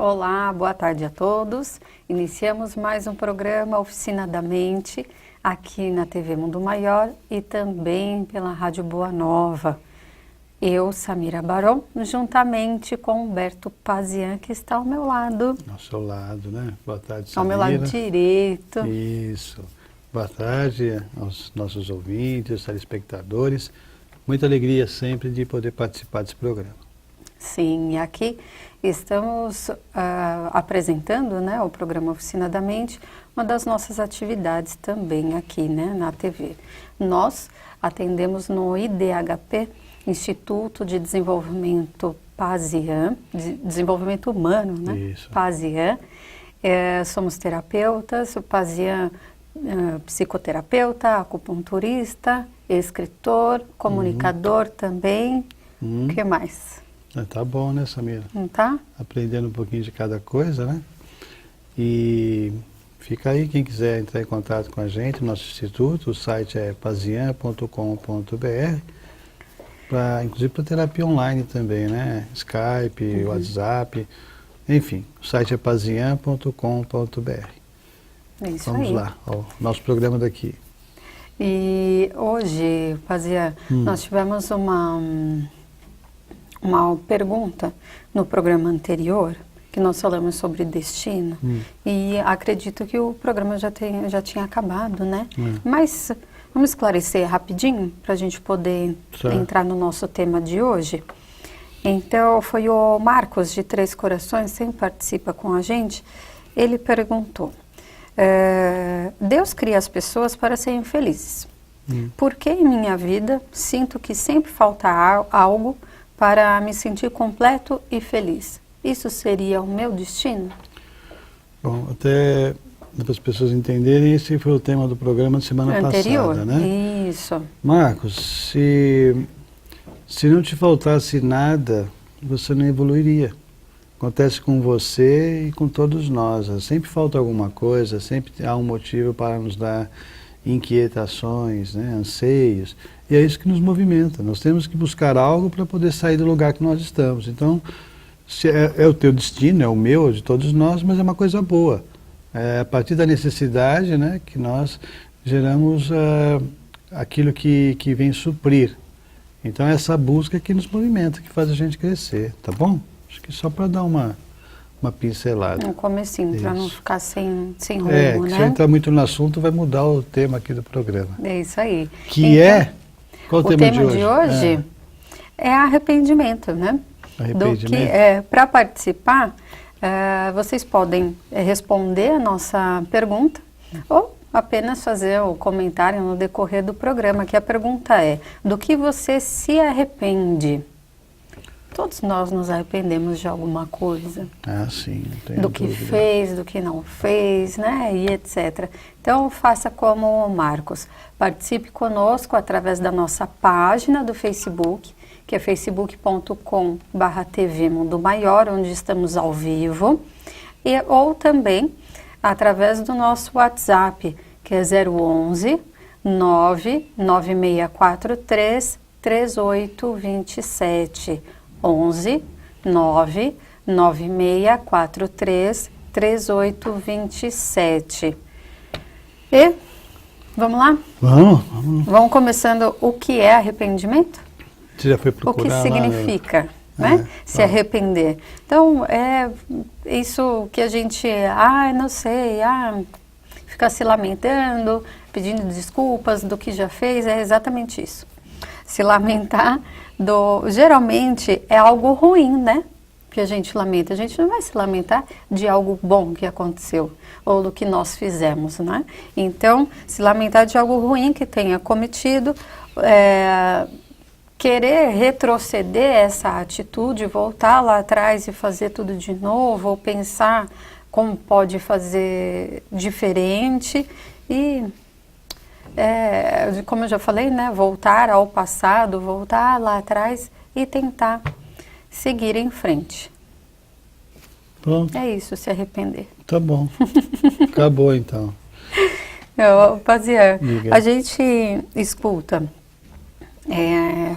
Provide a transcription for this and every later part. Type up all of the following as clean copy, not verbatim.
Olá, boa tarde a todos. Iniciamos mais um programa Oficina da Mente, aqui na TV Mundo Maior e também pela Rádio Boa Nova. Eu, Samira Baron, juntamente com Humberto Pazian, que está ao meu lado. Ao seu lado, né? Boa tarde, Samira. Ao meu lado direito. Isso. Boa tarde aos nossos ouvintes, telespectadores. Muita alegria sempre de poder participar desse programa. Sim, e aqui estamos apresentando, né, o programa Oficina da Mente, uma das nossas atividades também aqui, né, na TV. Nós atendemos no IDHP, Instituto de Desenvolvimento Pazian, Desenvolvimento Humano, né? Isso. Pazian. Somos terapeutas, o Pazian psicoterapeuta, acupunturista, escritor, comunicador também. O que mais? Tá bom, né, Samira? Não tá? Aprendendo um pouquinho de cada coisa, né? E fica aí, quem quiser entrar em contato com a gente, nosso instituto, o site é pazian.com.br, inclusive para terapia online também, né? Skype, WhatsApp, enfim, o site é pazian.com.br. É isso Vamos aí. lá, ao nosso programa daqui. E hoje, Pazian, nós tivemos uma pergunta no programa anterior, que nós falamos sobre destino, e acredito que o programa já tinha acabado, né? Mas vamos esclarecer rapidinho, para a gente poder entrar no nosso tema de hoje. Então, foi o Marcos, de Três Corações, sempre participa com a gente, ele perguntou, Deus cria as pessoas para serem felizes. Por que em minha vida sinto que sempre falta algo para me sentir completo e feliz? Isso seria o meu destino? Bom, até para as pessoas entenderem, esse foi o tema do programa de semana passada, né? Isso. Marcos, se não te faltasse nada, você não evoluiria. Acontece com você e com todos nós. Sempre falta alguma coisa, sempre há um motivo para nos dar inquietações, né, anseios. E é isso que nos movimenta. Nós temos que buscar algo para poder sair do lugar que nós estamos. Então, se é o teu destino, é o meu, de todos nós, mas é uma coisa boa. É a partir da necessidade, né, que nós geramos aquilo que vem suprir. Então, é essa busca que nos movimenta, que faz a gente crescer, tá bom? Acho que só para dar uma pincelada. No comecinho, para não ficar sem rumo, né? Se eu entrar muito no assunto, vai mudar o tema aqui do programa. É isso aí. Que então, qual o tema de hoje? É arrependimento, né? Arrependimento. Para participar, vocês podem responder a nossa pergunta ou apenas fazer o comentário no decorrer do programa, que a pergunta é: do que você se arrepende? Todos nós nos arrependemos de alguma coisa. Sim, não tenho do que dúvida. fez, do que não fez, né, e etc. Então, faça como o Marcos. Participe conosco através da nossa página do Facebook, que é facebook.com/TV Mundo Maior, onde estamos ao vivo, ou também através do nosso WhatsApp, que é 011 99643 3827. 11 99643 3827. E vamos lá? Vamos. Vamos começando. O que é arrependimento? Você já foi procurar? O que significa, lá, né? Se arrepender. Então, é isso que a gente, não sei, ficar se lamentando, pedindo desculpas do que já fez, é exatamente isso. Se lamentar geralmente é algo ruim, né? Que a gente lamenta. A gente não vai se lamentar de algo bom que aconteceu ou do que nós fizemos, né? Então, se lamentar de algo ruim que tenha cometido, querer retroceder essa atitude, voltar lá atrás e fazer tudo de novo, ou pensar como pode fazer diferente e como eu já falei, né, voltar ao passado, voltar lá atrás e tentar seguir em frente. Pronto. É isso, se arrepender. Tá bom. Acabou então. Pazian, a gente escuta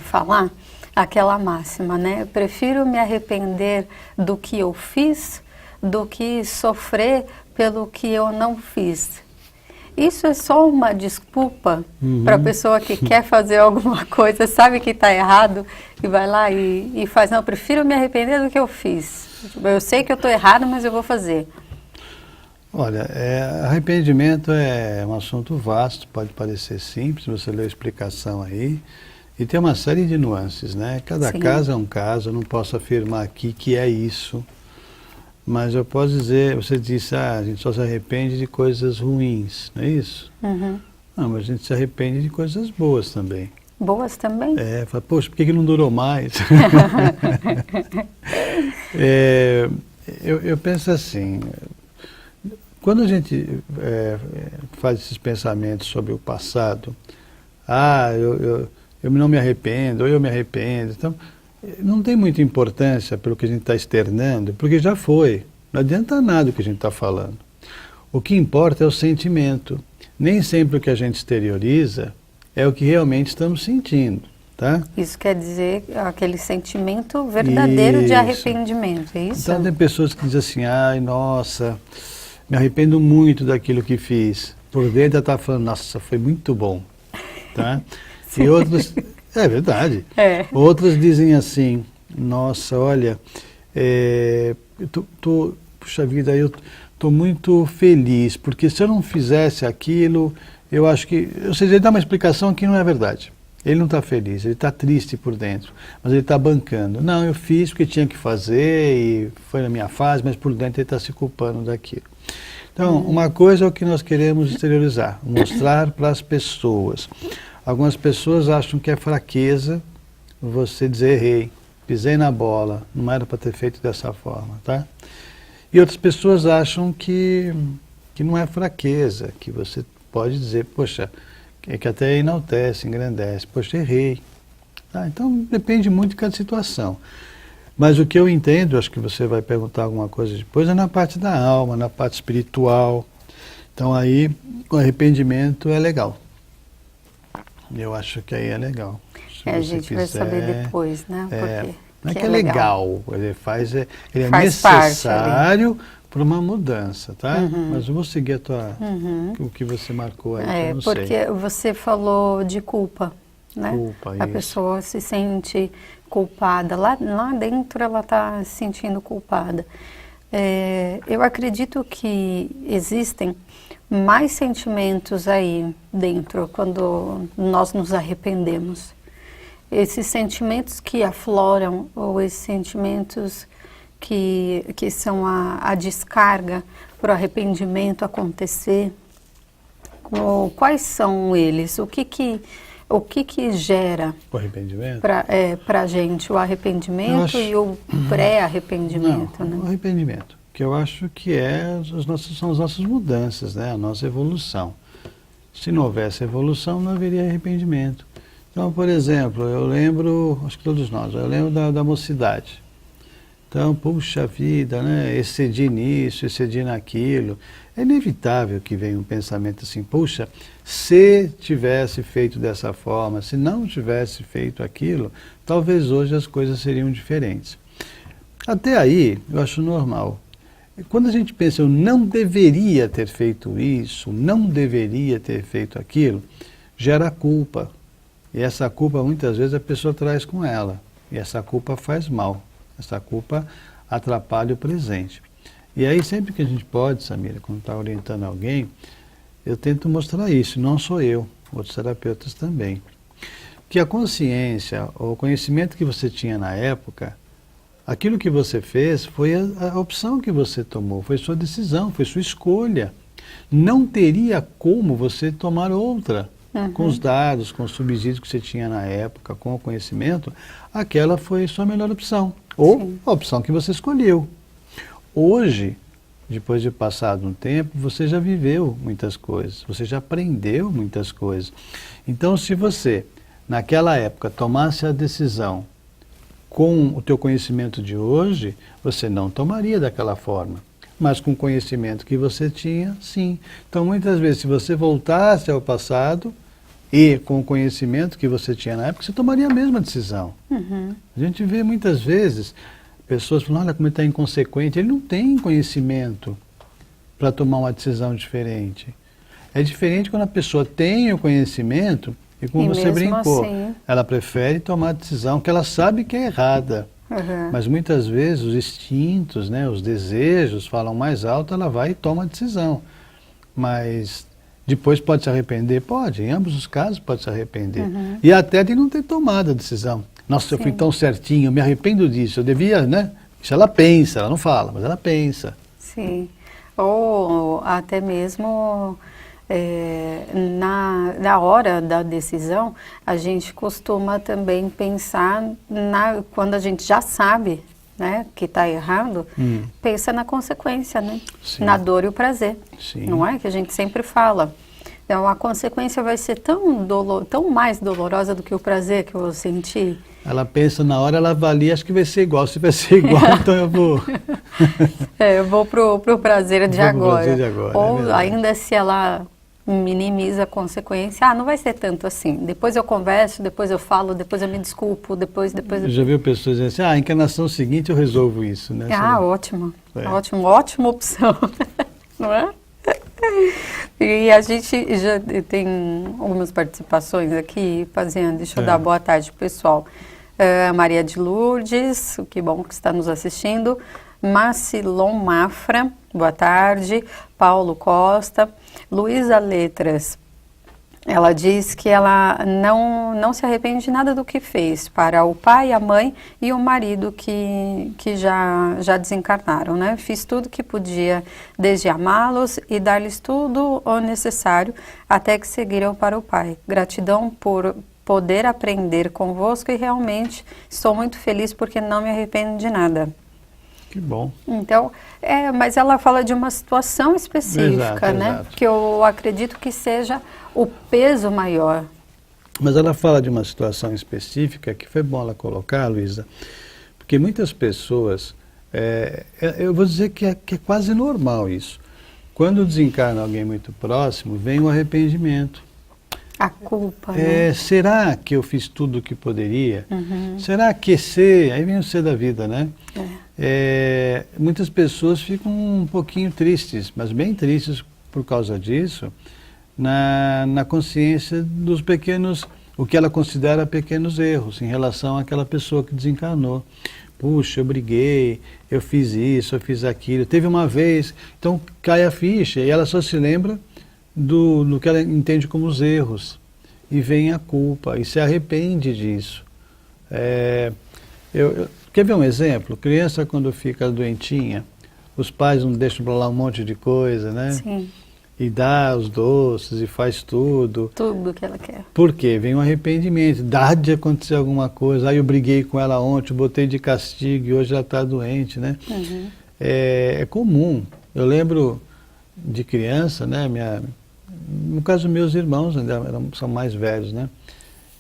falar aquela máxima, né? Prefiro me arrepender do que eu fiz do que sofrer pelo que eu não fiz. Isso é só uma desculpa para a pessoa que quer fazer alguma coisa, sabe que está errado e vai lá e faz. Não, eu prefiro me arrepender do que eu fiz. Eu sei que eu estou errado, mas eu vou fazer. Olha, arrependimento é um assunto vasto, pode parecer simples, você lê a explicação aí, e tem uma série de nuances, né? Cada caso é um caso, eu não posso afirmar aqui que é isso, mas eu posso dizer, você disse, a gente só se arrepende de coisas ruins, não é isso? Não, mas a gente se arrepende de coisas boas também. Boas também? Fala, poxa, por que não durou mais? Eu penso assim, quando a gente faz esses pensamentos sobre o passado, eu não me arrependo, ou eu me arrependo, então, não tem muita importância pelo que a gente está externando, porque já foi, não adianta nada o que a gente está falando. O que importa é o sentimento. Nem sempre o que a gente exterioriza é o que realmente estamos sentindo, tá? Isso quer dizer aquele sentimento verdadeiro de arrependimento, é isso? Então tem pessoas que dizem assim, ai, nossa, me arrependo muito daquilo que fiz. Por dentro ela está falando, nossa, foi muito bom, tá? E outros, é verdade, outros dizem assim, nossa, olha, puxa vida, eu estou muito feliz, porque se eu não fizesse aquilo, eu acho que, ou seja, ele dá uma explicação que não é verdade. Ele não está feliz, ele está triste por dentro, mas ele está bancando. Não, eu fiz porque tinha que fazer e foi na minha fase, mas por dentro ele está se culpando daquilo. Então, uma coisa é o que nós queremos exteriorizar, mostrar para as pessoas. Algumas pessoas acham que é fraqueza você dizer errei, pisei na bola, não era para ter feito dessa forma, tá? E outras pessoas acham que não é fraqueza, que você pode dizer, poxa, que até enaltece, engrandece, poxa, errei. Tá? Então, depende muito de cada situação. Mas o que eu entendo, acho que você vai perguntar alguma coisa depois, é na parte da alma, na parte espiritual. Então aí, o arrependimento é legal. Eu acho que aí é legal. A gente vai saber depois, né? Não é que é legal, ele é necessário para uma mudança, tá? Mas eu vou seguir o que você marcou aí, que eu não porque sei. você falou de culpa, né? Culpa, a pessoa se sente culpada, lá dentro ela está se sentindo culpada. Eu acredito que existem mais sentimentos aí dentro quando nós nos arrependemos. Esses sentimentos que afloram, ou esses sentimentos que são a descarga para o arrependimento acontecer, quais são eles? O que gera o arrependimento? Para a gente o arrependimento e o pré-arrependimento? Né? O arrependimento, que eu acho que são as nossas mudanças, né? A nossa evolução. Se não houvesse evolução, não haveria arrependimento. Então, por exemplo, eu lembro, acho que todos nós, eu lembro da mocidade. Então, puxa vida, né? Excedi nisso, excedi naquilo. É inevitável que venha um pensamento assim, puxa, se tivesse feito dessa forma, se não tivesse feito aquilo, talvez hoje as coisas seriam diferentes. Até aí, eu acho normal. Quando a gente pensa, eu não deveria ter feito isso, não deveria ter feito aquilo, gera culpa. E essa culpa, muitas vezes, a pessoa traz com ela. E essa culpa faz mal. Essa culpa atrapalha o presente. E aí, sempre que a gente pode, Samira, quando está orientando alguém, eu tento mostrar isso. Não sou eu, outros terapeutas também. Que a consciência, o conhecimento que você tinha na época, aquilo que você fez foi a opção que você tomou, foi sua decisão, foi sua escolha. Não teria como você tomar outra. Com os dados, com os subsídios que você tinha na época, com o conhecimento, aquela foi sua melhor opção. Ou a opção que você escolheu. Hoje, depois de passado um tempo, você já viveu muitas coisas, você já aprendeu muitas coisas. Então, se você, naquela época, tomasse a decisão com o teu conhecimento de hoje, você não tomaria daquela forma. Mas com o conhecimento que você tinha, sim. Então, muitas vezes, se você voltasse ao passado e com o conhecimento que você tinha na época, você tomaria a mesma decisão. A gente vê muitas vezes Pessoas falam, olha como ele está inconsequente. Ele não tem conhecimento para tomar uma decisão diferente. É diferente quando a pessoa tem o conhecimento e como você brincou, assim, ela prefere tomar a decisão que ela sabe que é errada. Mas muitas vezes os instintos, né, os desejos falam mais alto, ela vai e toma a decisão. Mas depois pode se arrepender? Pode, em ambos os casos pode se arrepender. E até de não ter tomado a decisão. Nossa, eu fui tão certinho, eu me arrependo disso, eu devia, né? Isso ela pensa, ela não fala, mas ela pensa. Sim, ou até mesmo na hora da decisão, a gente costuma também pensar, quando a gente já sabe, né, que está errado, pensa na consequência, né? Sim. Na dor e o prazer, Sim. não é? Que a gente sempre fala. Então, a consequência vai ser tão mais dolorosa do que o prazer que eu vou sentir. Ela pensa na hora, ela avalia, acho que vai ser igual. Se vai ser igual, então eu vou... Eu vou pro prazer de agora. Prazer de agora. Ou ainda se ela minimiza a consequência, não vai ser tanto assim. Depois eu converso, depois eu falo, depois eu me desculpo, depois... Já viu pessoas dizendo assim, a encarnação seguinte eu resolvo isso, né? Ótimo. Ótimo, ótima opção. Não é? E a gente já tem algumas participações aqui fazendo, deixa eu dar boa tarde pro pessoal. Maria de Lourdes, que bom que está nos assistindo. Marcilon Mafra, boa tarde. Paulo Costa. Luísa Letras, ela diz que ela não se arrepende de nada do que fez para o pai, a mãe e o marido que já desencarnaram, né? Fiz tudo que podia desde amá-los e dar-lhes tudo o necessário até que seguiram para o pai. Gratidão por poder aprender convosco e realmente estou muito feliz porque não me arrependo de nada. Que bom. Então, mas ela fala de uma situação específica, né? Exato. Que eu acredito que seja o peso maior. Mas ela fala de uma situação específica que foi bom ela colocar, Luísa, porque muitas pessoas, eu vou dizer que é quase normal isso. Quando desencarna alguém muito próximo, vem o arrependimento. A culpa, né? Será que eu fiz tudo o que poderia? Será que aí vem o ser da vida, né? Muitas pessoas ficam um pouquinho tristes, mas bem tristes por causa disso, na consciência dos pequenos, o que ela considera pequenos erros em relação àquela pessoa que desencarnou. Puxa, eu briguei, eu fiz isso, eu fiz aquilo, teve uma vez, então cai a ficha e ela só se lembra do que ela entende como os erros, e vem a culpa, e se arrepende disso. Quer ver um exemplo? Criança quando fica doentinha, os pais não deixam para lá um monte de coisa, né? Sim. E dá os doces, e faz tudo. Tudo que ela quer. Por quê? Vem um arrependimento, dá de acontecer alguma coisa, aí eu briguei com ela ontem, botei de castigo e hoje ela está doente, né? É comum. Eu lembro de criança, né? No caso, meus irmãos ainda são mais velhos, né?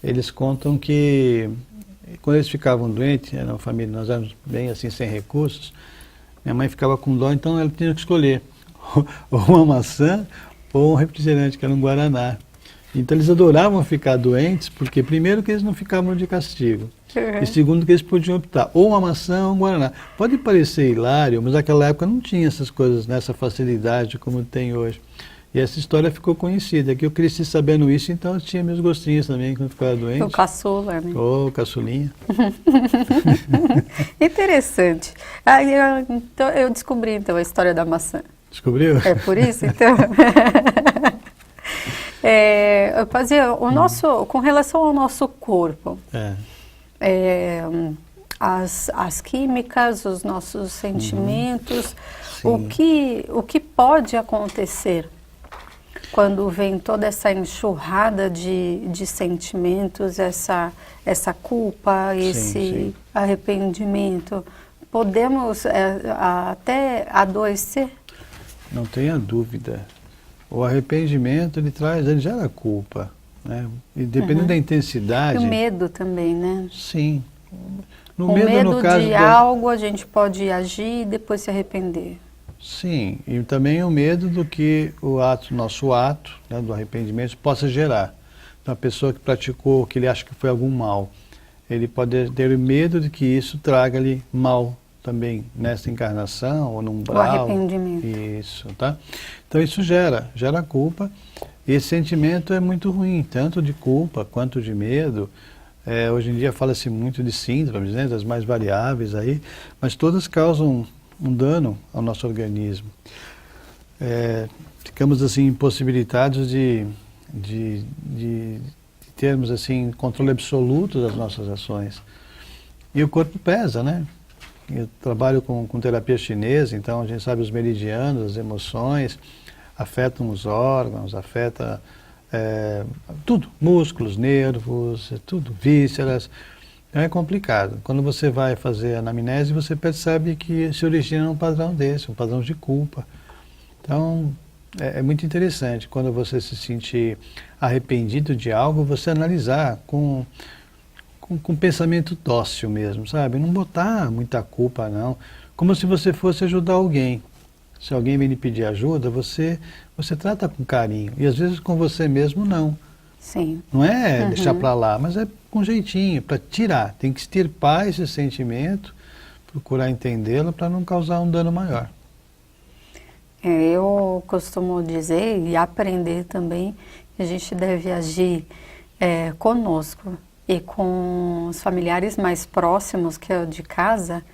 Eles contam que quando eles ficavam doentes, era uma família, nós éramos bem assim, sem recursos, minha mãe ficava com dó, então ela tinha que escolher ou uma maçã ou um refrigerante, que era um guaraná. Então eles adoravam ficar doentes, porque primeiro que eles não ficavam de castigo, e segundo que eles podiam optar, ou uma maçã ou um guaraná. Pode parecer hilário, mas naquela época não tinha essas coisas, nessa facilidade como tem hoje. E essa história ficou conhecida, que eu cresci sabendo isso, então eu tinha meus gostinhos também quando ficava doente. O caçula, né? Caçulinha. Interessante. Então, eu descobri então a história da maçã. Descobriu? É por isso, então? Eu fazia com relação ao nosso corpo, as químicas, os nossos sentimentos, o que pode acontecer quando vem toda essa enxurrada de sentimentos, essa culpa, esse arrependimento? Podemos até adoecer? Não tenha dúvida. O arrependimento, ele gera culpa, né? E dependendo da intensidade... E o medo também, né? Sim. O medo no caso de algo, a gente pode agir e depois se arrepender. Sim, e também o medo do que nosso ato, né, do arrependimento, possa gerar. Então, a pessoa que praticou, que ele acha que foi algum mal, ele pode ter medo de que isso traga-lhe mal também nesta encarnação ou no O umbral. arrependimento. Isso, tá? Então isso gera culpa. E esse sentimento é muito ruim, tanto de culpa quanto de medo. Hoje em dia fala-se muito de síndromes, né, das mais variáveis aí, mas todas causam um dano ao nosso organismo. Ficamos assim impossibilitados de termos assim controle absoluto das nossas ações. E o corpo pesa, né? Eu trabalho com terapia chinesa, então a gente sabe os meridianos, as emoções, afetam os órgãos, afeta tudo, músculos, nervos, tudo, vísceras. Então é complicado. Quando você vai fazer a anamnese, você percebe que se origina num padrão desse, um padrão de culpa. Então é muito interessante quando você se sentir arrependido de algo, você analisar com pensamento dócil mesmo, sabe? Não botar muita culpa, não. Como se você fosse ajudar alguém. Se alguém vem lhe pedir ajuda, você trata com carinho. E às vezes com você mesmo, não. Sim. Não é deixar para lá, mas é com jeitinho, para tirar. Tem que extirpar esse sentimento, procurar entendê-lo para não causar um dano maior. Eu costumo dizer e aprender também que a gente deve agir conosco e com os familiares mais próximos, que é o de casa,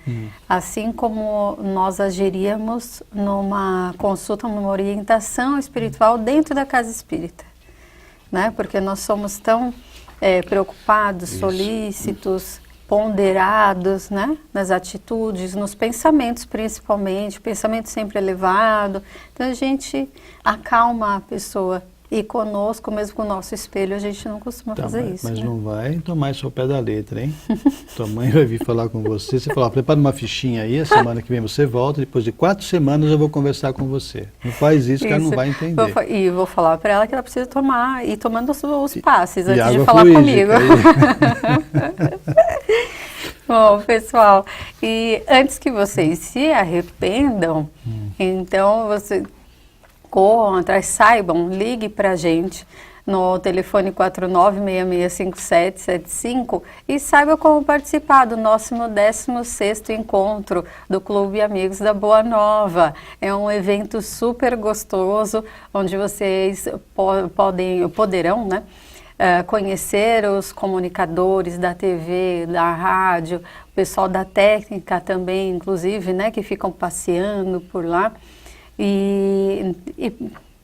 assim como nós agiríamos numa consulta, numa orientação espiritual dentro da casa espírita, né? Porque nós somos tão preocupados, solícitos, ponderados, né? Nas atitudes, nos pensamentos principalmente, pensamento sempre elevado. Então a gente acalma a pessoa. E conosco, mesmo com o nosso espelho, a gente não costuma fazer isso. Mas né? não vai tomar isso ao pé da letra, hein? Tua mãe vai vir falar com você. Você fala, prepara uma fichinha aí, a semana que vem você volta, depois de 4 semanas eu vou conversar com você. Não faz isso que ela não vai entender. E vou falar para ela que ela precisa ir tomando os passes antes de água falar fluídica comigo. Bom, pessoal, e antes que vocês se arrependam, então você... corram atrás, saibam, ligue para a gente no telefone 49665775 e saiba como participar do nosso 16º encontro do Clube Amigos da Boa Nova. É um evento super gostoso, onde vocês poderão, né, conhecer os comunicadores da TV, da rádio, o pessoal da técnica também, inclusive, né, que ficam passeando por lá. E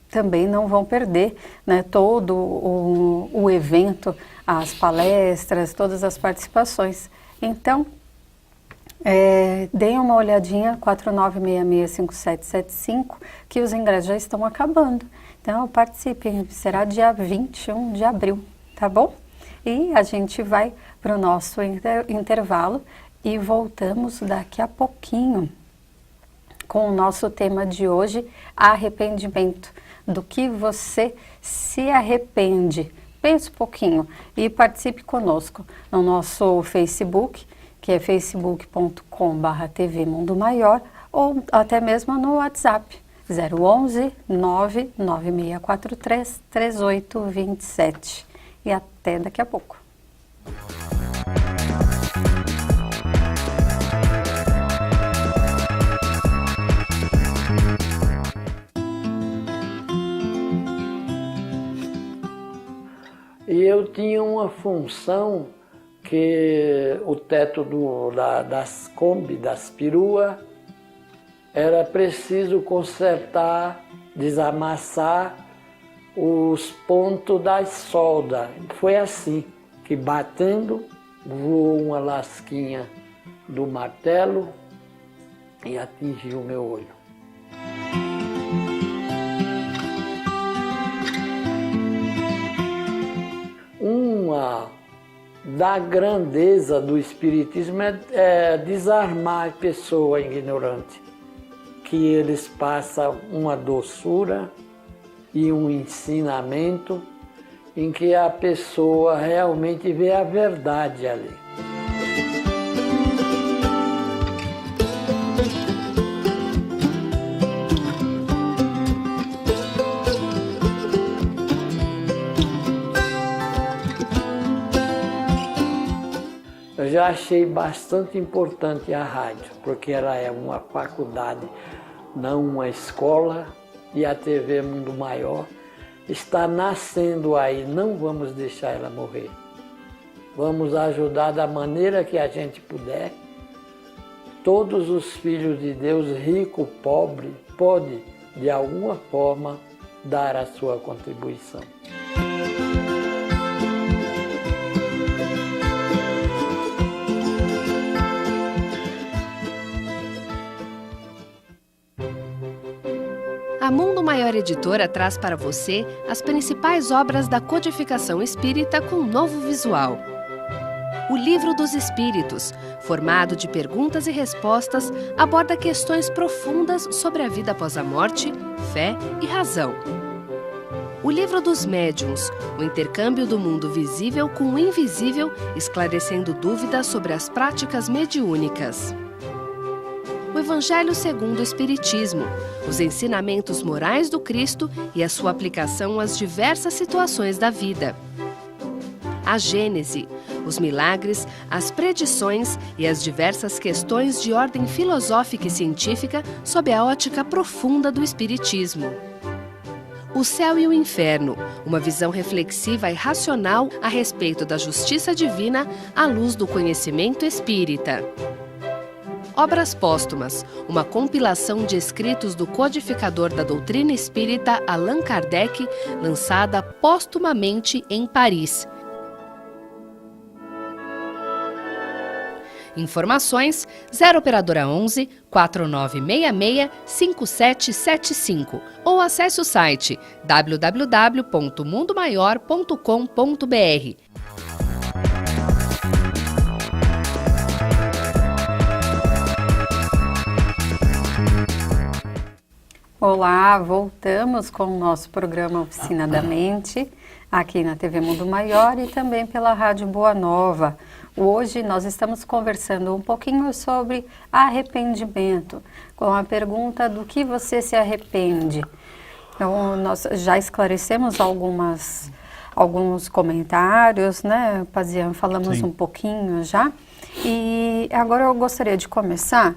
também não vão perder, né, todo o evento, as palestras, todas as participações. Então, deem uma olhadinha, 49665775, que os ingressos já estão acabando. Então, participem, será dia 21 de abril, tá bom? E a gente vai para o nosso intervalo e voltamos daqui a pouquinho com o nosso tema de hoje, arrependimento. Do que você se arrepende? Pense um pouquinho e participe conosco no nosso Facebook, que é facebook.com/TV Mundo Maior, ou até mesmo no WhatsApp, 011 99643 3827. E até daqui a pouco. E eu tinha uma função que o teto das Kombi, das peruas, era preciso consertar, desamassar os pontos das soldas. Foi assim, que batendo, voou uma lasquinha do martelo e atingiu o meu olho. Uma da grandeza do Espiritismo é desarmar a pessoa ignorante, que eles passam uma doçura e um ensinamento em que a pessoa realmente vê a verdade ali. A já achei bastante importante a rádio, porque ela é uma faculdade, não uma escola, e a TV Mundo Maior está nascendo aí, não vamos deixar ela morrer. Vamos ajudar da maneira que a gente puder. Todos os filhos de Deus, rico, pobre, pode, de alguma forma, dar a sua contribuição. A Mundo Maior Editora traz para você as principais obras da codificação espírita com um novo visual. O Livro dos Espíritos, formado de perguntas e respostas, aborda questões profundas sobre a vida após a morte, fé e razão. O Livro dos Médiuns, o intercâmbio do mundo visível com o invisível, esclarecendo dúvidas sobre as práticas mediúnicas. O Evangelho segundo o Espiritismo, os ensinamentos morais do Cristo e a sua aplicação às diversas situações da vida. A Gênese, os milagres, as predições e as diversas questões de ordem filosófica e científica sob a ótica profunda do Espiritismo. O Céu e o Inferno, uma visão reflexiva e racional a respeito da justiça divina à luz do conhecimento espírita. Obras Póstumas, uma compilação de escritos do codificador da doutrina espírita Allan Kardec, lançada póstumamente em Paris. Informações 0 operadora 11 4966 5775 ou acesse o site www.mundomaior.com.br. Olá, voltamos com o nosso programa Oficina da Mente, aqui na TV Mundo Maior e também pela Rádio Boa Nova. Hoje nós estamos conversando um pouquinho sobre arrependimento, com a pergunta do que você se arrepende. Então, nós já esclarecemos alguns comentários, né, Pazian? Falamos Sim. um pouquinho já. E agora eu gostaria de começar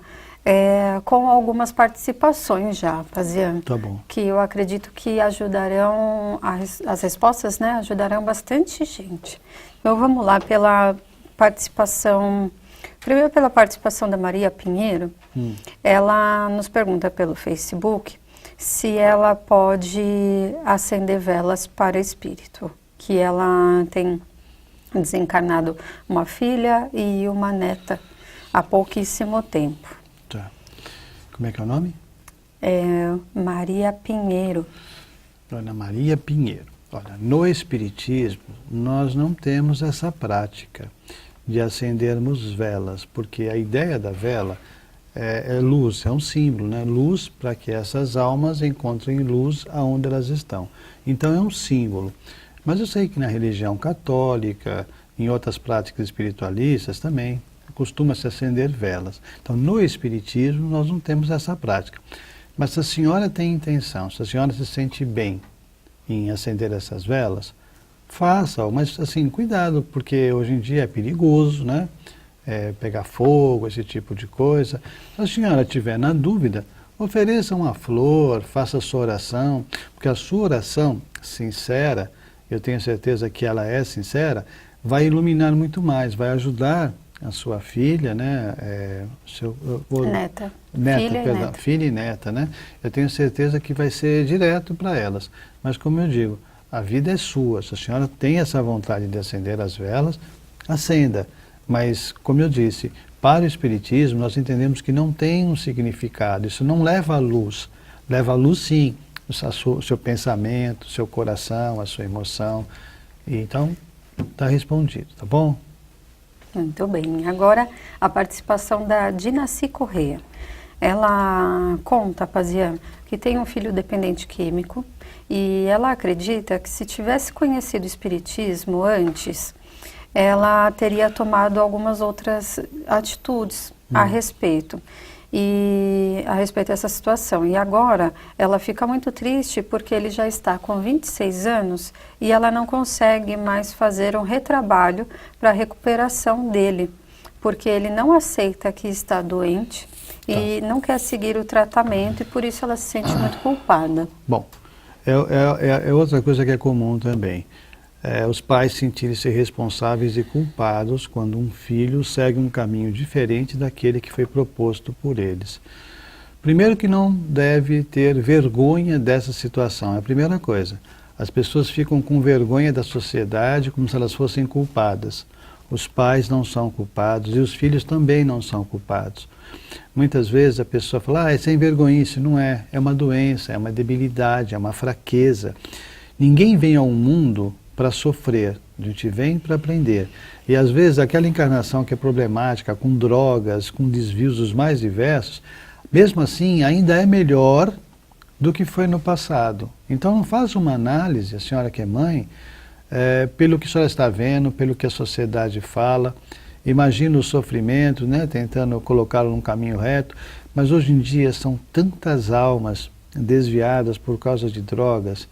com algumas participações já, Pazian. Tá bom. Que eu acredito que ajudarão, as respostas, né, ajudarão bastante gente. Então vamos lá pela participação, primeiro pela participação da Maria Pinheiro. Ela nos pergunta pelo Facebook se ela pode acender velas para espírito, que ela tem desencarnado uma filha e uma neta há pouquíssimo tempo. Tá. Como é que é o nome? Maria Pinheiro. Dona Maria Pinheiro. Olha, no Espiritismo, nós não temos essa prática de acendermos velas, porque a ideia da vela é luz, é um símbolo, né? Luz para que essas almas encontrem luz aonde elas estão. Então é um símbolo. Mas eu sei que na religião católica, em outras práticas espiritualistas também, costuma-se acender velas. Então no Espiritismo nós não temos essa prática. Mas se a senhora tem intenção, se a senhora se sente bem em acender essas velas, faça-o, mas assim, cuidado, porque hoje em dia é perigoso, né? Pegar fogo, esse tipo de coisa. Se a senhora estiver na dúvida, ofereça uma flor, faça a sua oração, porque a sua oração sincera, eu tenho certeza que ela é sincera, vai iluminar muito mais, vai ajudar a sua filha, né? Neta. Filha e neta, né? Eu tenho certeza que vai ser direto para elas. Mas como eu digo, a vida é sua. Se a senhora tem essa vontade de acender as velas, acenda. Mas, como eu disse, para o Espiritismo nós entendemos que não tem um significado. Isso não leva à luz. Leva à luz, sim, o seu pensamento, o seu coração, a sua emoção. E, então, está respondido, tá bom? Muito bem. Agora, a participação da Dinaci Corrêa. Ela conta, Pazian, que tem um filho dependente químico e ela acredita que se tivesse conhecido o Espiritismo antes, ela teria tomado algumas outras atitudes a respeito dessa situação. E agora ela fica muito triste porque ele já está com 26 anos e ela não consegue mais fazer um retrabalho para a recuperação dele, porque ele não aceita que está doente e não quer seguir o tratamento e por isso ela se sente muito culpada. Bom, é outra coisa que é comum também. Os pais sentirem-se responsáveis e culpados quando um filho segue um caminho diferente daquele que foi proposto por eles. Primeiro que não deve ter vergonha dessa situação, é a primeira coisa. As pessoas ficam com vergonha da sociedade como se elas fossem culpadas. Os pais não são culpados e os filhos também não são culpados. Muitas vezes a pessoa fala, é sem vergonhice, não é. É uma doença, é uma debilidade, é uma fraqueza. Ninguém vem ao mundo para sofrer, a gente vem para aprender. E às vezes aquela encarnação que é problemática, com drogas, com desvios dos mais diversos, mesmo assim ainda é melhor do que foi no passado. Então não faz uma análise, a senhora que é mãe, pelo que a senhora está vendo, pelo que a sociedade fala, imagina o sofrimento, né, tentando colocá-lo num caminho reto, mas hoje em dia são tantas almas desviadas por causa de drogas,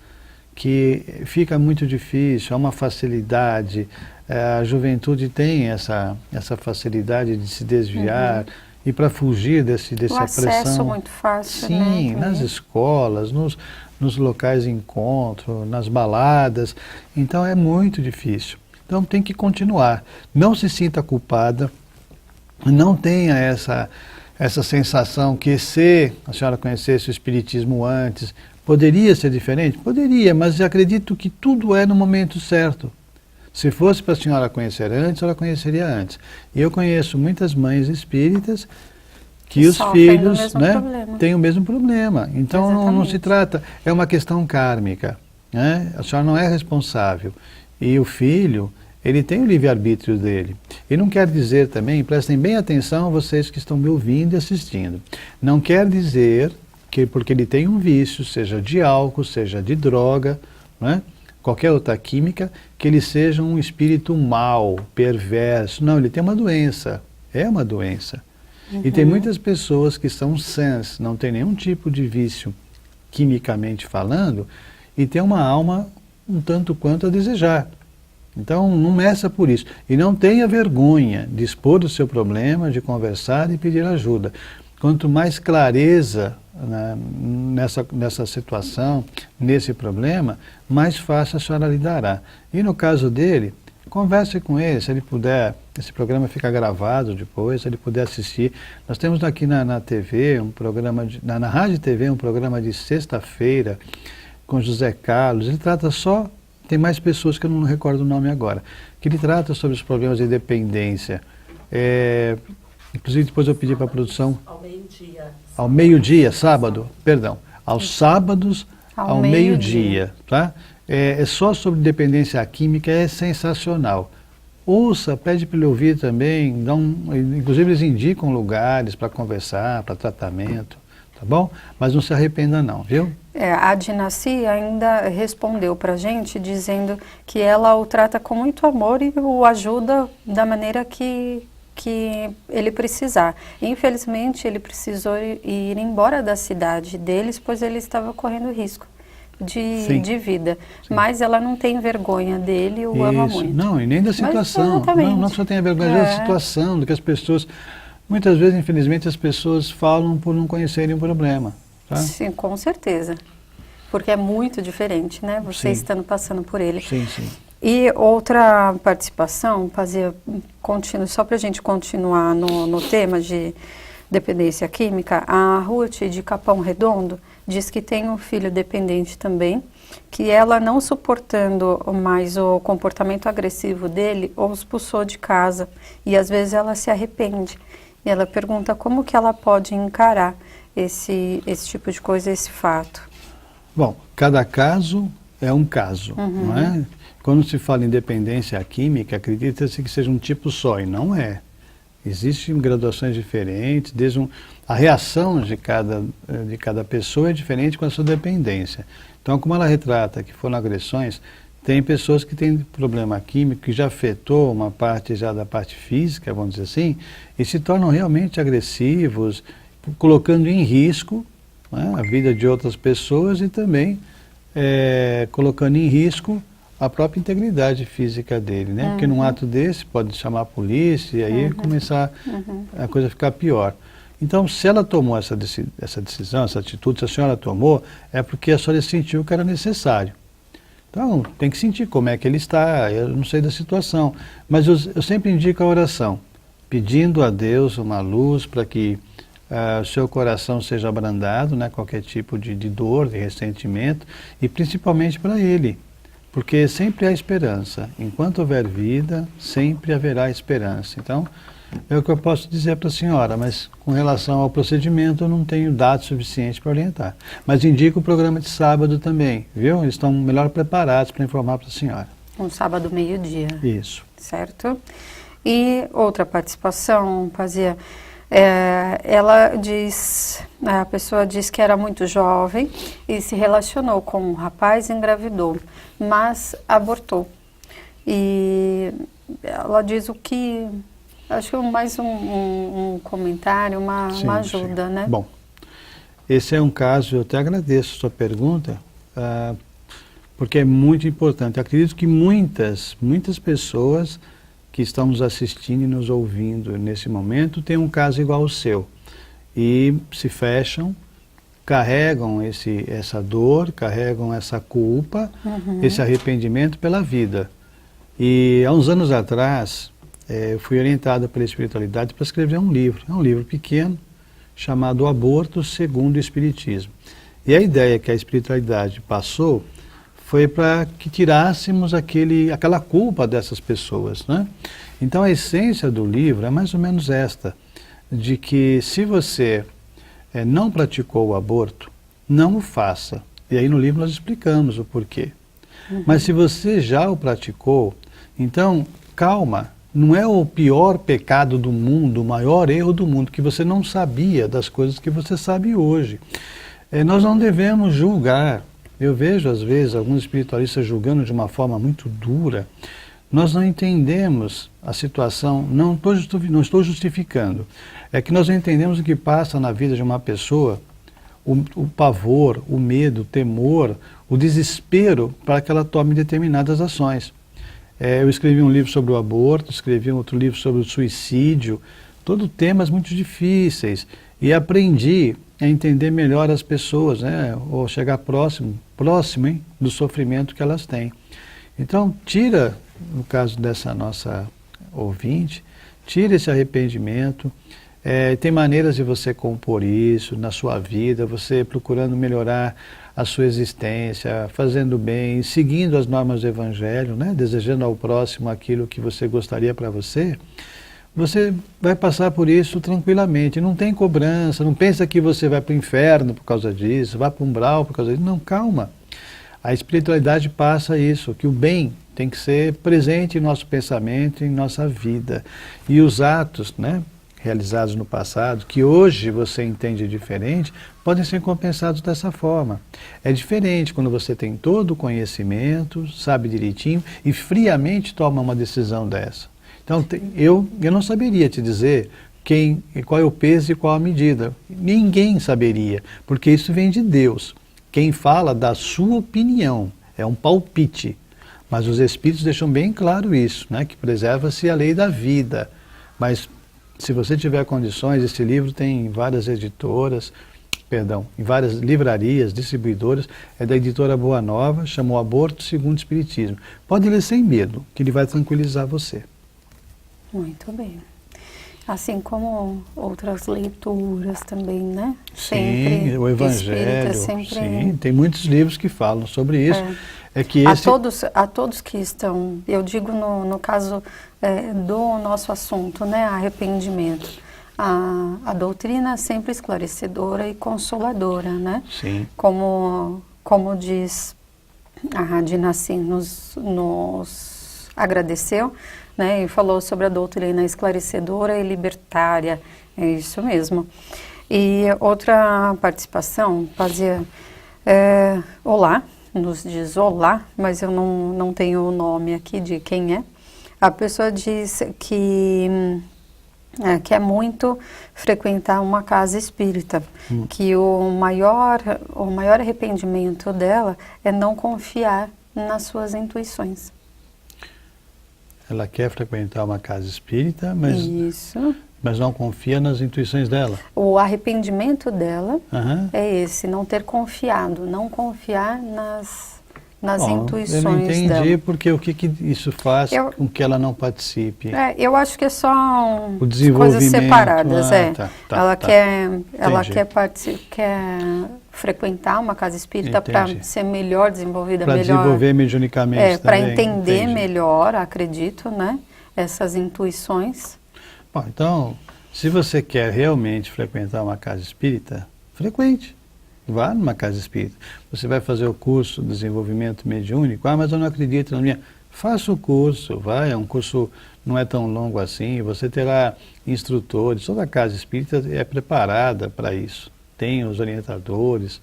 que fica muito difícil, há uma facilidade, a juventude tem essa facilidade de se desviar, e para fugir dessa pressão... O acesso muito fácil, sim, né? nas escolas, nos locais de encontro, nas baladas, então é muito difícil. Então tem que continuar, não se sinta culpada, não tenha essa sensação que se a senhora conhecesse o Espiritismo antes, poderia ser diferente? Poderia, mas eu acredito que tudo é no momento certo. Se fosse para a senhora conhecer antes, ela conheceria antes. E eu conheço muitas mães espíritas que os filhos, né, têm o mesmo problema. Então não se trata, é uma questão kármica, né? A senhora não é responsável. E o filho, ele tem o livre-arbítrio dele. E não quer dizer também, prestem bem atenção vocês que estão me ouvindo e assistindo, não quer dizer que porque ele tem um vício, seja de álcool, seja de droga, né, qualquer outra química, que ele seja um espírito mau, perverso. Não, ele tem uma doença, é uma doença. E tem muitas pessoas que são sãs, não tem nenhum tipo de vício, quimicamente falando, e tem uma alma um tanto quanto a desejar. Então não meça por isso. E não tenha vergonha de expor o seu problema, de conversar e pedir ajuda. Quanto mais clareza nessa situação, nesse problema, mais fácil a senhora lidará. E no caso dele, converse com ele, se ele puder, esse programa fica gravado depois, se ele puder assistir. Nós temos aqui na TV, um programa, na Rádio TV, um programa de sexta-feira, com José Carlos. Ele trata só, tem mais pessoas que eu não recordo o nome agora, que ele trata sobre os problemas de dependência. Inclusive depois eu pedi para a produção... Ao meio-dia, sábado, perdão. Aos sábados, ao meio-dia, tá? É só sobre dependência química, é sensacional. Ouça, pede para ele ouvir também, inclusive eles indicam lugares para conversar, para tratamento, tá bom? Mas não se arrependa não, viu? A Dinaci ainda respondeu para a gente dizendo que ela o trata com muito amor e o ajuda da maneira que ele precisar. Infelizmente, ele precisou ir embora da cidade deles, pois ele estava correndo risco de vida. Sim. Mas ela não tem vergonha dele, o ama muito. Não, e nem da situação. Não só tem a vergonha da situação, do que as pessoas... Muitas vezes, infelizmente, as pessoas falam por não conhecerem o problema. Tá? Sim, com certeza. Porque é muito diferente, né? Você estando passando por ele. Sim, sim. E outra participação, só para a gente continuar no tema de dependência química, a Ruth de Capão Redondo diz que tem um filho dependente também, que ela não suportando mais o comportamento agressivo dele, o expulsou de casa e às vezes ela se arrepende. E ela pergunta como que ela pode encarar esse tipo de coisa, esse fato. Bom, cada caso é um caso, não é? Quando se fala em dependência química, acredita-se que seja um tipo só, e não é. Existem graduações diferentes, a reação de cada pessoa é diferente com a sua dependência. Então, como ela retrata que foram agressões, tem pessoas que têm problema químico que já afetou uma parte já da parte física, vamos dizer assim, e se tornam realmente agressivos, colocando em risco, né, a vida de outras pessoas e também colocando em risco a própria integridade física dele, né? Porque num ato desse pode chamar a polícia e aí começar a coisa a ficar pior. Então, se ela tomou essa decisão, essa atitude, se a senhora tomou, é porque a senhora sentiu que era necessário. Então, tem que sentir como é que ele está, eu não sei da situação. Mas eu sempre indico a oração, pedindo a Deus uma luz para que o seu coração seja abrandado, né, qualquer tipo de dor, de ressentimento, e principalmente para ele. Porque sempre há esperança. Enquanto houver vida, sempre haverá esperança. Então, é o que eu posso dizer para a senhora, mas com relação ao procedimento eu não tenho dados suficientes para orientar. Mas indico o programa de sábado também, viu? Eles estão melhor preparados para informar para a senhora. Um sábado, meio-dia. Isso. Certo? E outra participação, Pazia, ela diz, a pessoa diz que era muito jovem e se relacionou com um rapaz e engravidou, mas abortou. E ela diz o que, acho que mais um comentário, uma ajuda, né? Bom, esse é um caso, eu até agradeço a sua pergunta, porque é muito importante. Eu acredito que muitas pessoas que estão nos assistindo e nos ouvindo nesse momento têm um caso igual ao seu. E se fecham, carregam essa dor, carregam essa culpa, esse arrependimento pela vida. E há uns anos atrás, eu fui orientado pela espiritualidade para escrever um livro. É um livro pequeno, chamado O Aborto Segundo o Espiritismo. E a ideia que a espiritualidade passou foi para que tirássemos aquela culpa dessas pessoas, né? Então a essência do livro é mais ou menos esta, de que se você não praticou o aborto, não o faça. E aí no livro nós explicamos o porquê. Mas se você já o praticou, então calma, não é o pior pecado do mundo, o maior erro do mundo, que você não sabia das coisas que você sabe hoje. Nós não devemos julgar. Eu vejo, às vezes, alguns espiritualistas julgando de uma forma muito dura. Nós não entendemos a situação, não estou justificando. É que nós não entendemos o que passa na vida de uma pessoa, o pavor, o medo, o temor, o desespero para que ela tome determinadas ações. Eu escrevi um livro sobre o aborto, escrevi um outro livro sobre o suicídio, todos temas muito difíceis. E aprendi a entender melhor as pessoas, né? Ou chegar próximo do sofrimento que elas têm. Então, tira, no caso dessa nossa ouvinte, tira esse arrependimento. Tem maneiras de você compor isso na sua vida, você procurando melhorar a sua existência, fazendo bem, seguindo as normas do Evangelho, né? Desejando ao próximo aquilo que você gostaria para você. Você vai passar por isso tranquilamente, não tem cobrança, não pensa que você vai para o inferno por causa disso, vai para o umbral por causa disso, não, calma. A espiritualidade passa isso, que o bem tem que ser presente em nosso pensamento, em nossa vida. E os atos, né, realizados no passado, que hoje você entende diferente, podem ser compensados dessa forma. É diferente quando você tem todo o conhecimento, sabe direitinho e friamente toma uma decisão dessa. Então, eu não saberia te dizer qual é o peso e qual a medida. Ninguém saberia, porque isso vem de Deus. Quem fala da sua opinião é um palpite, mas os Espíritos deixam bem claro isso, né? Que preserva-se a lei da vida. Mas, se você tiver condições, esse livro tem em várias editoras, em várias livrarias, distribuidoras, é da editora Boa Nova, chamou Aborto Segundo o Espiritismo. Pode ler sem medo, que ele vai tranquilizar você. Muito bem. Assim como outras leituras também, né? Sim, o Evangelho, sim, tem muitos livros que falam sobre isso. A todos que estão, eu digo no caso do nosso assunto, né? Arrependimento. A doutrina é sempre esclarecedora e consoladora, né? Sim. Como diz a Radina, assim, nos agradeceu, né, e falou sobre a doutrina esclarecedora e libertária, é isso mesmo. E outra participação, fazia olá, nos diz olá, mas eu não tenho o nome aqui de quem é. A pessoa diz que quer muito frequentar uma casa espírita, que o maior arrependimento dela é não confiar nas suas intuições. Ela quer frequentar uma casa espírita, Isso. mas não confia nas intuições dela. O arrependimento dela Aham. é esse, não ter confiado, não confiar nas Bom, intuições eu não entendi dela. porque o que isso faz com que ela não participe. Eu acho que é só O desenvolvimento, coisas separadas. Ela Entendi. quer frequentar uma casa espírita para Entendi. ser melhor desenvolvida, Para melhor, desenvolver mediunicamente para também. entender Entendi. melhor, acredito, né? Essas intuições. Bom, então, se você quer realmente frequentar uma casa espírita, frequente. Vá numa casa espírita. Você vai fazer o curso de desenvolvimento mediúnico. Ah, mas eu não acredito na minha. Faça o curso, vai. É um curso, não é tão longo assim. Você terá instrutores. Toda casa espírita é preparada para isso. Tem os orientadores,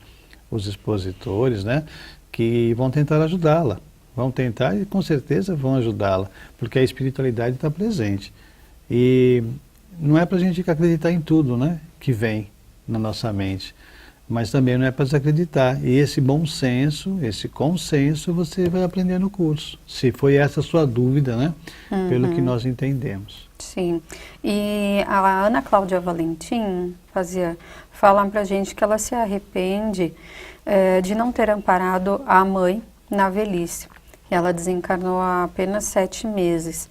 os expositores, né? Que vão tentar ajudá-la. Vão tentar e com certeza vão ajudá-la. Porque a espiritualidade está presente. E não é para a gente acreditar em tudo, né? Que vem na nossa mente. Mas também não é para desacreditar. E esse bom senso, esse consenso, você vai aprender no curso. Se foi essa a sua dúvida, né? Pelo que nós entendemos. Sim. E a Ana Cláudia Valentim fala pra gente que ela se arrepende de não ter amparado a mãe na velhice. Ela desencarnou há apenas 7 meses.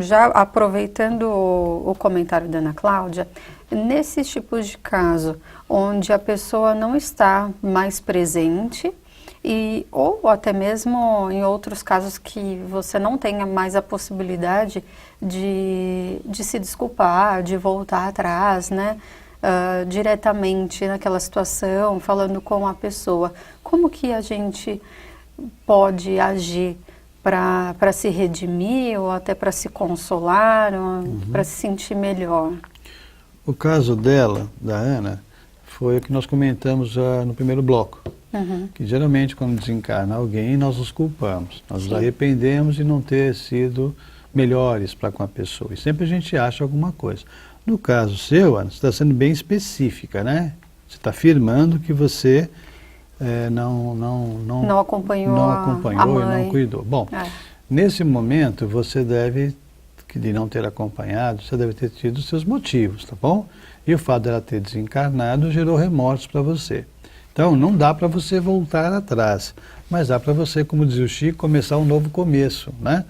Já aproveitando o comentário da Ana Cláudia, nesses tipos de caso, onde a pessoa não está mais presente, ou até mesmo em outros casos que você não tenha mais a possibilidade de se desculpar, de voltar atrás, né? Diretamente naquela situação, falando com a pessoa. Como que a gente pode agir para se redimir ou até para se consolar, para se sentir melhor? O caso dela, da Ana, foi o que nós comentamos no primeiro bloco. Que geralmente quando desencarna alguém, nós nos culpamos. Nós nos arrependemos de não ter sido melhores para com a pessoa. E sempre a gente acha alguma coisa. No caso seu, Ana, você está sendo bem específica, né? Você está afirmando que você não acompanhou a mãe. e não cuidou. Bom, nesse momento você deve, de não ter acompanhado, você deve ter tido seus motivos, tá bom? E o fato dela ter desencarnado gerou remorso para você. Então não dá para você voltar atrás, mas dá para você, como diz o Chico, começar um novo começo, né?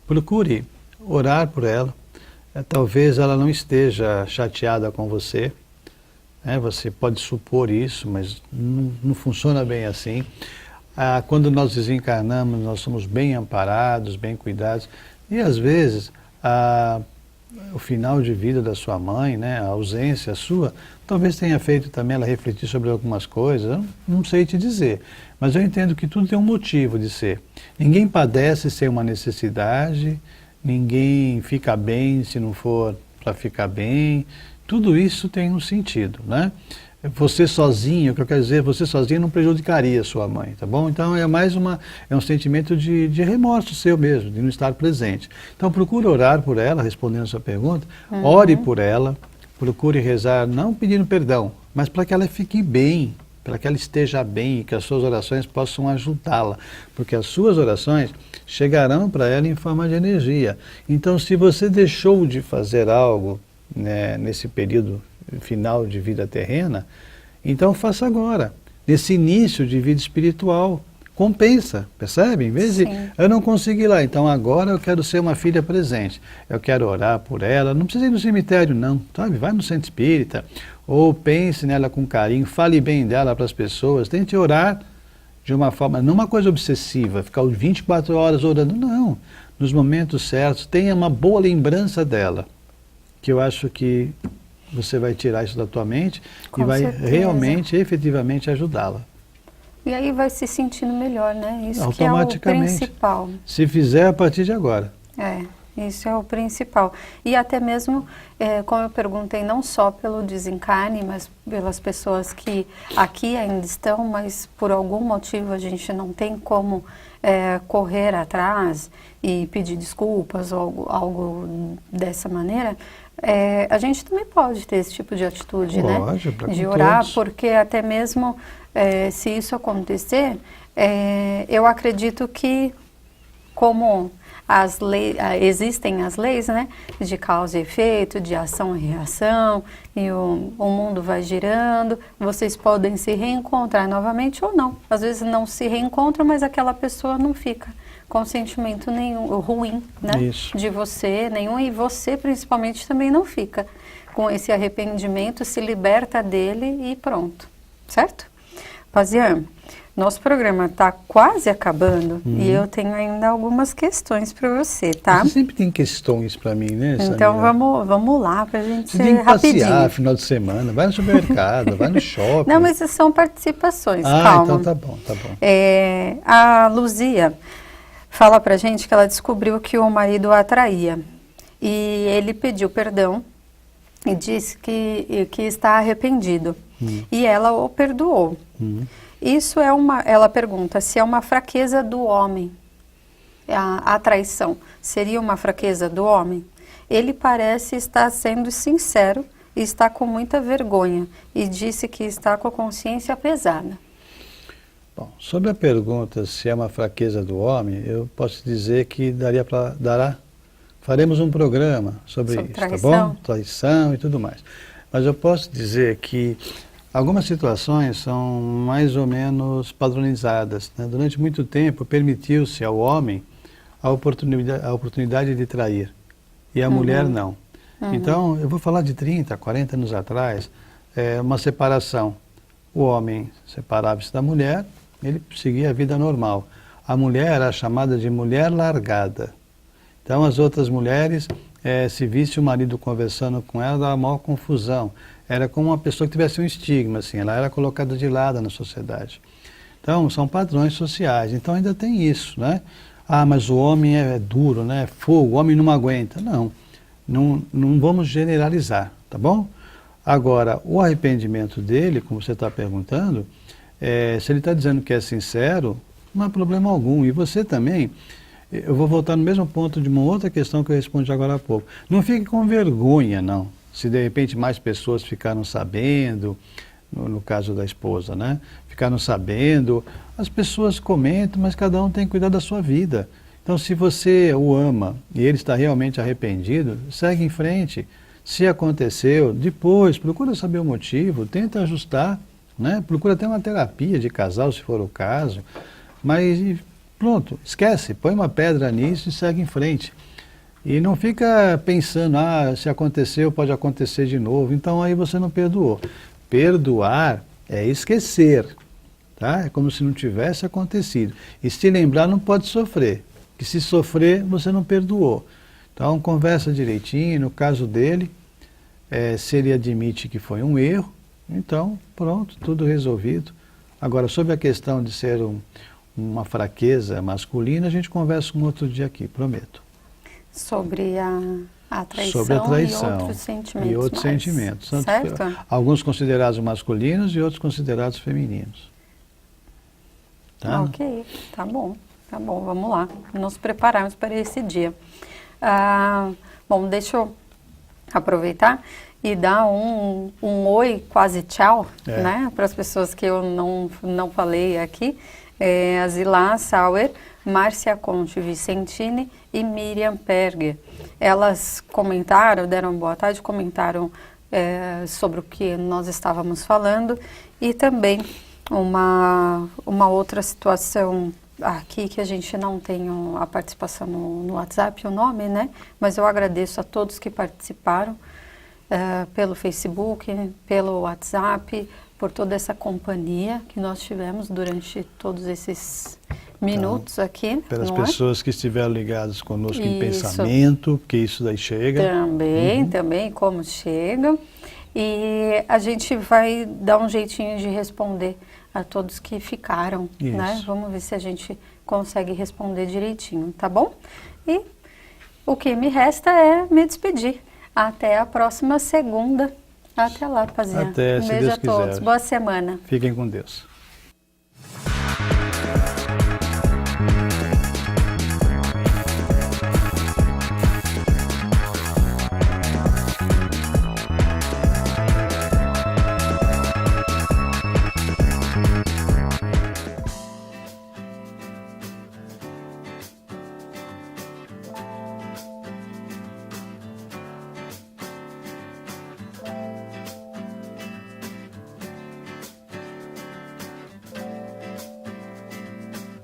Procure orar por ela. Talvez ela não esteja chateada com você. Você pode supor isso, mas não funciona bem assim. Quando nós desencarnamos, nós somos bem amparados, bem cuidados. E às vezes, o final de vida da sua mãe, né, a ausência sua, talvez tenha feito também ela refletir sobre algumas coisas. Eu não sei te dizer, mas eu entendo que tudo tem um motivo de ser. Ninguém padece sem uma necessidade, ninguém fica bem se não for para ficar bem. Tudo isso tem um sentido, né? Você sozinho, o que eu quero dizer, você sozinho não prejudicaria a sua mãe, tá bom? Então é um sentimento de remorso seu mesmo, de não estar presente. Então procure orar por ela, respondendo a sua pergunta, ore por ela, procure rezar, não pedindo perdão, mas para que ela fique bem, para que ela esteja bem e que as suas orações possam ajudá-la, porque as suas orações chegarão para ela em forma de energia. Então se você deixou de fazer algo, né, nesse período final de vida terrena, então faça agora, nesse início de vida espiritual, compensa, percebe? Em vez de, eu não consegui lá, então agora eu quero ser uma filha presente, eu quero orar por ela, não precisa ir no cemitério não, sabe? Vai no centro espírita, ou pense nela com carinho, fale bem dela para as pessoas, tente orar de uma forma, não uma coisa obsessiva, ficar 24 horas orando, não, nos momentos certos, tenha uma boa lembrança dela, que eu acho que você vai tirar isso da tua mente e vai realmente, efetivamente ajudá-la. E aí vai se sentindo melhor, né? Isso que é o principal. Se fizer a partir de agora. Isso é o principal. E até mesmo, como eu perguntei, não só pelo desencarne, mas pelas pessoas que aqui ainda estão, mas por algum motivo a gente não tem como correr atrás e pedir desculpas ou algo dessa maneira, a gente também pode ter esse tipo de atitude, Lógico, né? De orar, porque até mesmo se isso acontecer, Eu acredito que, como existem as leis, né, de causa e efeito, de ação e reação, e o mundo vai girando, vocês podem se reencontrar novamente ou não. Às vezes não se reencontram, mas aquela pessoa não fica com sentimento nenhum ruim, né, de você, nenhum, e você principalmente também não fica com esse arrependimento, se liberta dele e pronto, certo? Pazian, nosso programa está quase acabando e eu tenho ainda algumas questões para você, tá? Você sempre tem questões para mim, né, Samira? Então vamos lá para a gente Você tem que rapidinho. passear final de semana, vai no supermercado, vai no shopping. Não, mas são participações, calma. Então tá bom, tá bom. A Luzia fala para a gente que ela descobriu que o marido a atraía e ele pediu perdão e disse que está arrependido e ela o perdoou. Isso ela pergunta se é uma fraqueza do homem, a traição. Seria uma fraqueza do homem? Ele parece estar sendo sincero e está com muita vergonha e disse que está com a consciência pesada. Bom, sobre a pergunta se é uma fraqueza do homem, eu posso dizer que faremos um programa sobre isso, traição. Tá bom? Traição e tudo mais. Mas eu posso dizer que algumas situações são mais ou menos padronizadas, né? Durante muito tempo permitiu-se ao homem a oportunidade de trair e a mulher não. Então, eu vou falar de 30, 40 anos atrás, uma separação. O homem separava-se da mulher, ele seguia a vida normal. A mulher era chamada de mulher largada. Então, as outras mulheres, se visse o marido conversando com ela, dava maior confusão. Era como uma pessoa que tivesse um estigma, assim, ela era colocada de lado na sociedade. Então, são padrões sociais. Então, ainda tem isso, né? Mas o homem é duro, né? É fogo, o homem não aguenta. Não vamos generalizar, tá bom? Agora, o arrependimento dele, como você está perguntando, se ele está dizendo que é sincero, não há problema algum. E você também, eu vou voltar no mesmo ponto de uma outra questão que eu respondi agora há pouco. Não fique com vergonha, não. Se de repente mais pessoas ficaram sabendo, no caso da esposa, né? Ficaram sabendo, as pessoas comentam, mas cada um tem que cuidar da sua vida. Então, se você o ama e ele está realmente arrependido, segue em frente. Se aconteceu, depois, procura saber o motivo, tenta ajustar, né? Procura até uma terapia de casal, se for o caso, mas pronto, esquece, põe uma pedra nisso e segue em frente. E não fica pensando, se aconteceu, pode acontecer de novo, então aí você não perdoou. Perdoar é esquecer, tá? É como se não tivesse acontecido. E se lembrar, não pode sofrer, que se sofrer, você não perdoou. Então, conversa direitinho, no caso dele, se ele admite que foi um erro, então, pronto, tudo resolvido. Agora, sobre a questão de ser uma fraqueza masculina, a gente conversa um outro dia aqui, prometo. Sobre a traição, sobre a traição e outros sentimentos. Certo? Alguns considerados masculinos e outros considerados femininos. Tá? Ok, tá bom, vamos lá. Nos prepararmos para esse dia. Bom, deixa eu aproveitar e dar um oi, quase tchau, né, para as pessoas que eu não falei aqui. A Zilá Sauer, Márcia Conte Vicentini e Miriam Perger. Elas comentaram, deram boa tarde, comentaram sobre o que nós estávamos falando e também uma outra situação aqui que a gente não tem a participação no WhatsApp, o nome, né? Mas eu agradeço a todos que participaram pelo Facebook, pelo WhatsApp, por toda essa companhia que nós tivemos durante todos esses minutos aqui. Pelas pessoas que estiveram ligadas conosco em pensamento, que isso daí chega. Também, como chega. E a gente vai dar um jeitinho de responder a todos que ficaram, né? Vamos ver se a gente consegue responder direitinho, tá bom? E o que me resta é me despedir. Até a próxima segunda. Até lá, Pazinha. Até, um beijo a todos. Boa semana. Fiquem com Deus.